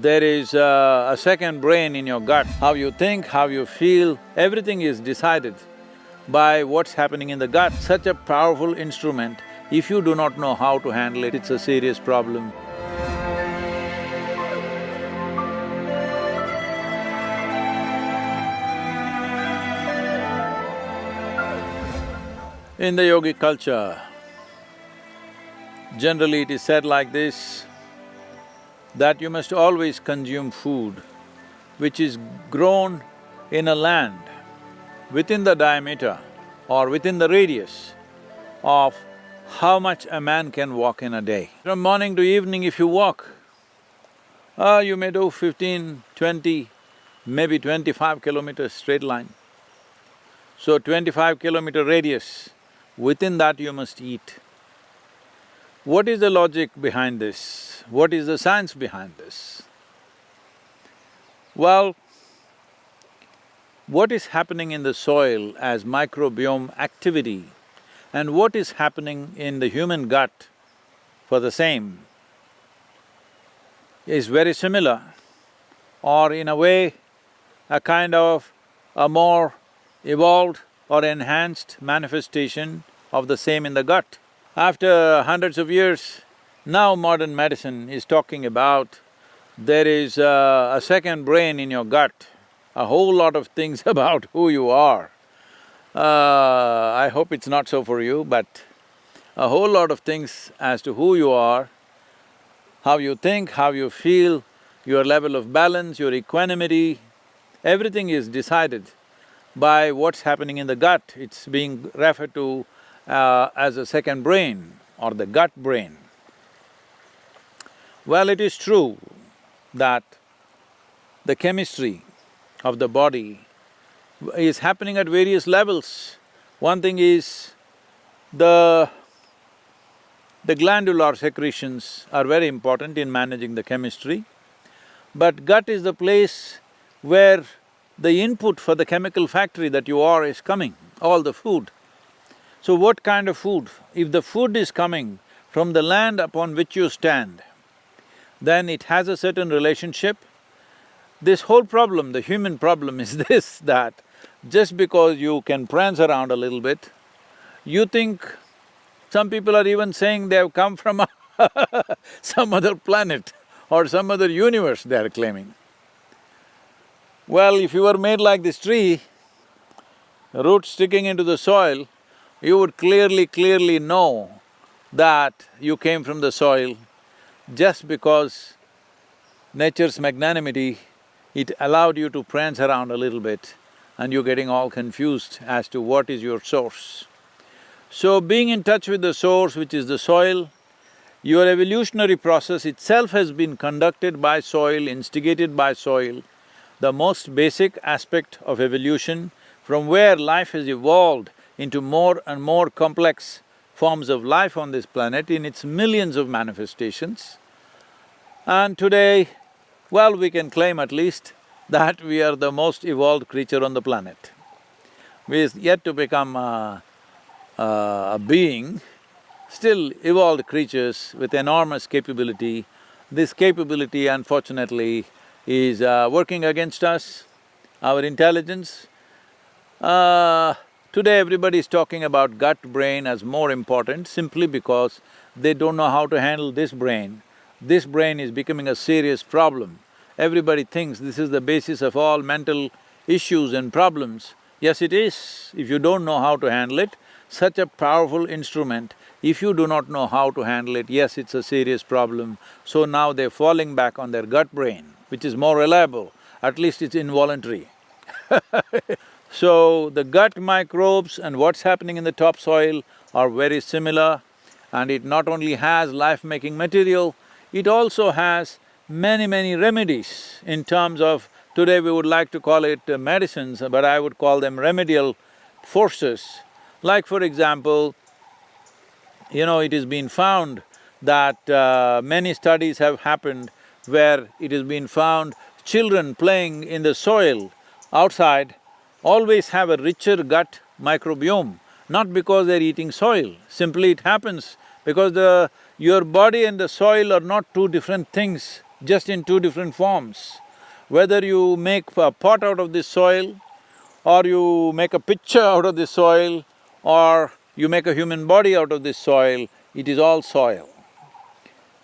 There is a second brain in your gut. How you think, how you feel, everything is decided by what's happening in the gut. Such a powerful instrument, if you do not know how to handle it, it's a serious problem. In the yogic culture, generally it is said like this, that you must always consume food which is grown in a land within the diameter or within the radius of how much a man can walk in a day. From morning to evening if you walk, you may do 15, 20, maybe 25 kilometers straight line. So 25-kilometer radius, within that you must eat. What is the logic behind this? What is the science behind this? Well, what is happening in the soil as microbiome activity and what is happening in the human gut for the same is very similar, or in a way a kind of a more evolved or enhanced manifestation of the same in the gut. After hundreds of years, now modern medicine is talking about there is a second brain in your gut, a whole lot of things about who you are. I hope it's not so for you, but a whole lot of things as to who you are, how you think, how you feel, your level of balance, your equanimity, everything is decided by what's happening in the gut. It's being referred to as a second brain or the gut brain. Well, it is true that the chemistry of the body is happening at various levels. One thing is the glandular secretions are very important in managing the chemistry, but gut is the place where the input for the chemical factory that you are is coming, all the food. So what kind of food? If the food is coming from the land upon which you stand, then it has a certain relationship. This whole problem, the human problem is this, that just because you can prance around a little bit, you think… Some people are even saying they have come from some other planet or some other universe, they are claiming. Well, if you were made like this tree, roots sticking into the soil, you would clearly know that you came from the soil. Just because nature's magnanimity, it allowed you to prance around a little bit and you're getting all confused as to what is your source. So being in touch with the source, which is the soil, your evolutionary process itself has been conducted by soil, instigated by soil. The most basic aspect of evolution, from where life has evolved into more and more complex forms of life on this planet in its millions of manifestations. And today, well, we can claim at least that we are the most evolved creature on the planet. We're yet to become a being, still evolved creatures with enormous capability. This capability, unfortunately, is working against us, our intelligence. Today everybody is talking about gut brain as more important simply because they don't know how to handle this brain. This brain is becoming a serious problem. Everybody thinks this is the basis of all mental issues and problems. Yes, it is. If you don't know how to handle it, such a powerful instrument, if you do not know how to handle it, yes, it's a serious problem. So now they're falling back on their gut brain, which is more reliable, at least it's involuntary. So the gut microbes and what's happening in the topsoil are very similar, and it not only has life-making material, it also has many remedies in terms of… Today we would like to call it medicines, but I would call them remedial forces. Like for example, it has been found that many studies have happened where it has been found children playing in the soil outside always have a richer gut microbiome, not because they're eating soil, simply it happens because your body and the soil are not two different things. just in two different forms. Whether you make a pot out of this soil, or you make a picture out of this soil, or you make a human body out of this soil, it is all soil.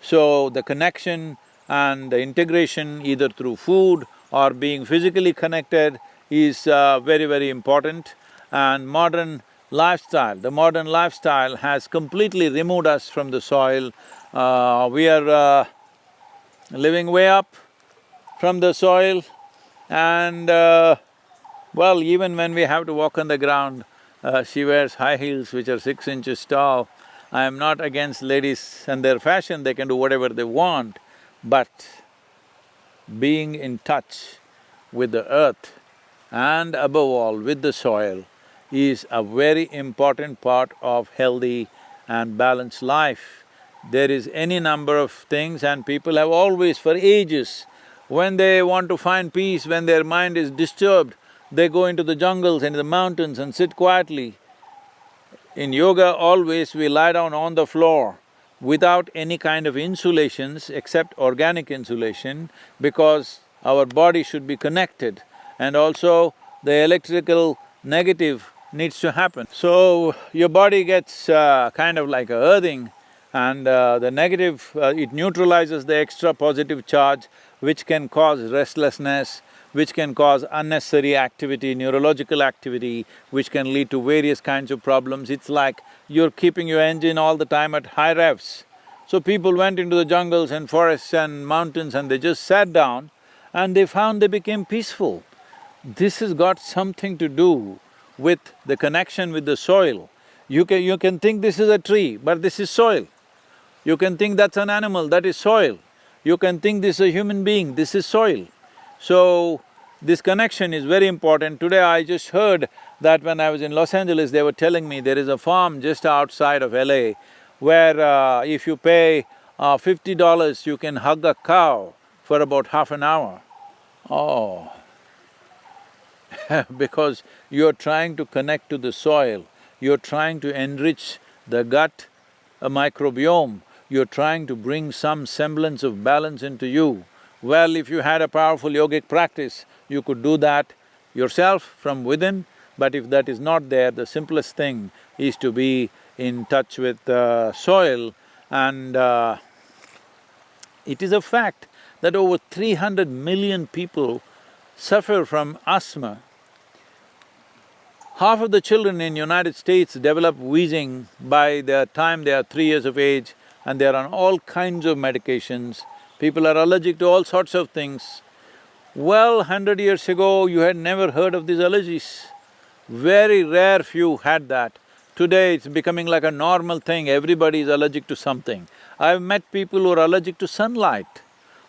So the connection and the integration either through food or being physically connected is very, very important. And the modern lifestyle has completely removed us from the soil. We are living way up from the soil and well, even when we have to walk on the ground, she wears high heels which are 6 inches tall. I am not against ladies and their fashion, they can do whatever they want, but being in touch with the earth and above all with the soil is a very important part of healthy and balanced life. There is any number of things and people have always for ages, when they want to find peace, when their mind is disturbed, they go into the jungles and the mountains and sit quietly. In yoga, always we lie down on the floor without any kind of insulations except organic insulation, because our body should be connected and also the electrical negative needs to happen. So, your body gets kind of like a earthing, and the negative, it neutralizes the extra positive charge which can cause restlessness, which can cause unnecessary activity, neurological activity, which can lead to various kinds of problems. It's like you're keeping your engine all the time at high revs. So people went into the jungles and forests and mountains and they just sat down and they found they became peaceful. This has got something to do with the connection with the soil. You can think this is a tree, but this is soil. You can think that's an animal, that is soil. You can think this is a human being, this is soil. So, this connection is very important. Today I just heard that when I was in Los Angeles, they were telling me there is a farm just outside of LA where if you pay $50, you can hug a cow for about half an hour. Oh, because you're trying to connect to the soil, you're trying to enrich the gut microbiome, you're trying to bring some semblance of balance into you. Well, if you had a powerful yogic practice, you could do that yourself from within, but if that is not there, the simplest thing is to be in touch with soil. And it is a fact that over 300 million people suffer from asthma. Half of the children in United States develop wheezing by the time they are 3 years of age, and they are on all kinds of medications. People are allergic to all sorts of things. Well, 100 years ago, you had never heard of these allergies. Very rare few had that. Today, it's becoming like a normal thing, everybody is allergic to something. I've met people who are allergic to sunlight.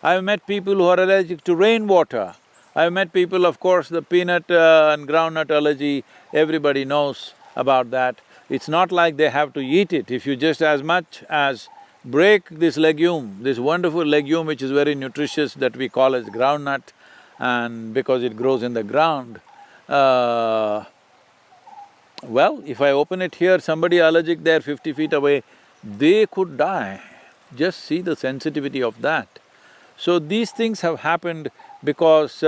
I've met people who are allergic to rainwater. I've met people, of course, the peanut and groundnut allergy, everybody knows about that. It's not like they have to eat it. If you just as much as break this legume, this wonderful legume which is very nutritious that we call as groundnut, and because it grows in the ground, well, if I open it here, somebody allergic there 50 feet away, they could die. Just see the sensitivity of that. So these things have happened because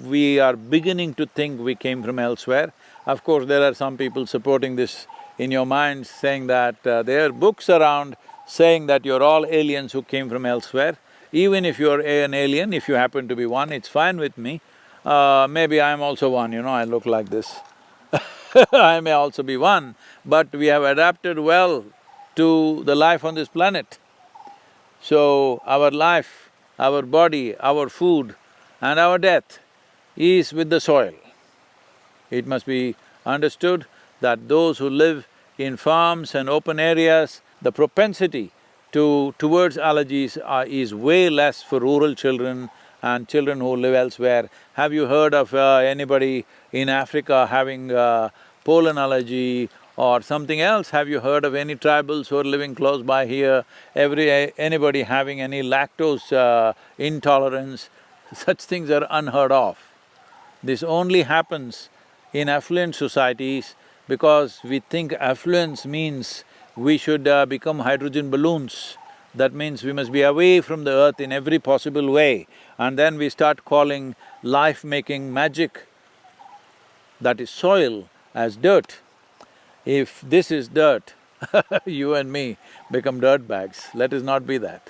we are beginning to think we came from elsewhere. Of course, there are some people supporting this in your mind, saying that there are books around saying that you're all aliens who came from elsewhere. Even if you're an alien, if you happen to be one, it's fine with me. Maybe I'm also one, you know, I look like this. I may also be one, but we have adapted well to the life on this planet. So, our life, our body, our food and our death is with the soil. It must be understood that those who live in farms and open areas, the propensity towards allergies is way less for rural children and children who live elsewhere. Have you heard of anybody in Africa having pollen allergy or something else? Have you heard of any tribals who are living close by here, anybody having any lactose intolerance? Such things are unheard of. This only happens in affluent societies because we think affluence means we should become hydrogen balloons. That means we must be away from the earth in every possible way, and then we start calling life-making magic, that is soil, as dirt. If this is dirt, you and me become dirt bags. Let us not be that.